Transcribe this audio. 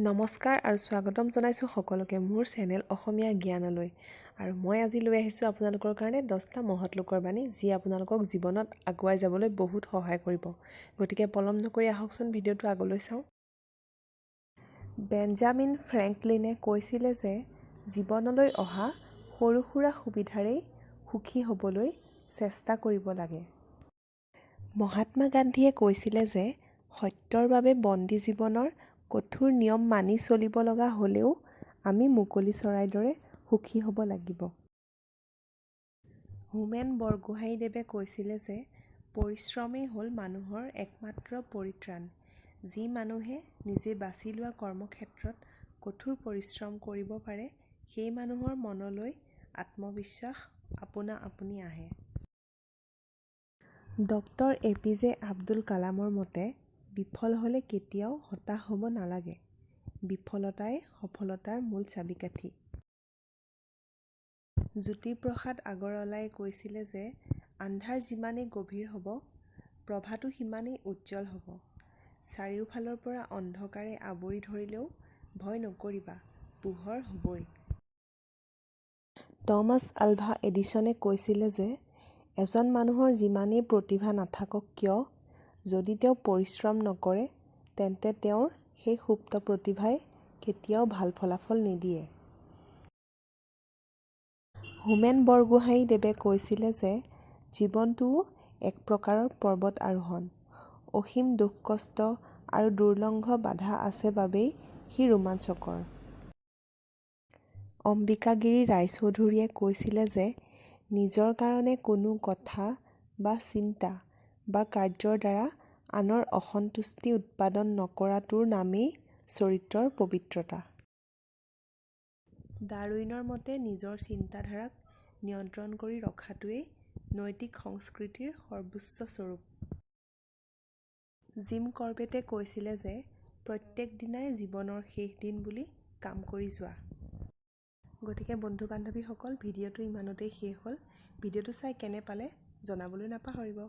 নমস্কাৰ আৰু স্বাগতম জনাইছোঁ সকলোকে মোৰ চেনেল অসমীয়া জ্ঞানলৈ। আৰু মই আজি লৈ আহিছোঁ আপোনালোকৰ কাৰণে 10টা মহৎ লোকৰ বাণী, যি আপোনালোকক জীৱনত আগুৱাই যাবলৈ বহুত সহায় কৰিব। গতিকে পলম নকৰি আহকচোন ভিডিঅ'টো আগলৈ চাওঁ। বেঞ্জামিন ফ্ৰেংকলিনে কৈছিলে যে জীৱনলৈ অহা সৰু সুৰা সুবিধাৰেই সুখী হ'বলৈ চেষ্টা কৰিব লাগে। মহাত্মা গান্ধীয়ে কৈছিলে যে সত্যৰ বাবে বন্দী জীৱনৰ কঠোৰ নিয়ম মানি চলিব লগা হ'লেও আমি মুকলি চৰাইৰ দৰে সুখী হ'ব লাগিব। হোমেন বৰগোহাঞিদেৱে কৈছিলে যে পৰিশ্ৰমেই হ'ল মানুহৰ একমাত্ৰ পৰিত্ৰাণ। যি মানুহে নিজে বাছি লোৱা কৰ্মক্ষেত্ৰত কঠোৰ পৰিশ্ৰম কৰিব পাৰে, সেই মানুহৰ মনলৈ আত্মবিশ্বাস আপোনা আপুনি আহে। ডক্টৰ এপিজে আব্দুল কালামৰ মতে বিফল হ'লে কেতিয়াও হতাশ হ'ব নালাগে। বিফলতাই সফলতাৰ মূল চাবিকাঠি। জ্যোতিপ্ৰসাদ আগৰৱালাই কৈছিলে যে আন্ধাৰ যিমানেই গভীৰ হ'ব, প্ৰভাতো সিমানেই উজ্জ্বল হ'ব। চাৰিওফালৰ পৰা অন্ধকাৰে আৱৰি ধৰিলেও ভয় নকৰিবা, পোহৰ হ'বই। টমাছ আলভা এডিছনে কৈছিলে যে এজন মানুহৰ যিমানেই প্ৰতিভা নাথাকক কিয়, যদি তেওঁ পৰিশ্ৰম নকৰে তেন্তে তেওঁৰ সেই সুপ্ত প্ৰতিভাই কেতিয়াও ভাল ফলাফল নিদিয়ে। হোমেন বৰগোহাঞিদেৱে কৈছিলে যে জীৱনটোও এক প্ৰকাৰৰ পৰ্বত আৰোহণ। অসীম দুখ কষ্ট আৰু দুৰ্লঙ্ঘ বাধা আছে বাবেই সি ৰোমাঞ্চকৰ। অম্বিকাগিৰি ৰায়চৌধুৰীয়ে কৈছিলে যে নিজৰ কাৰণে কোনো কথা বা চিন্তা বা কাৰ্যৰ দ্বাৰা আনৰ অসন্তুষ্টি উৎপাদন নকৰাটোৰ নামেই চৰিত্ৰৰ পবিত্ৰতা। ডাৰউইনৰ মতে নিজৰ চিন্তাধাৰাক নিয়ন্ত্ৰণ কৰি ৰখাটোৱেই নৈতিক সংস্কৃতিৰ সৰ্বোচ্চ স্বৰূপ। জিম কৰবেটে কৈছিলে যে প্ৰত্যেক দিনাই জীৱনৰ শেষ দিন বুলি কাম কৰি যোৱা। গতিকে বন্ধু বান্ধৱীসকল, ভিডিঅ'টো ইমানতেই শেষ হ'ল। ভিডিঅ'টো চাই কেনে পালে জনাবলৈ নাপাহৰিব।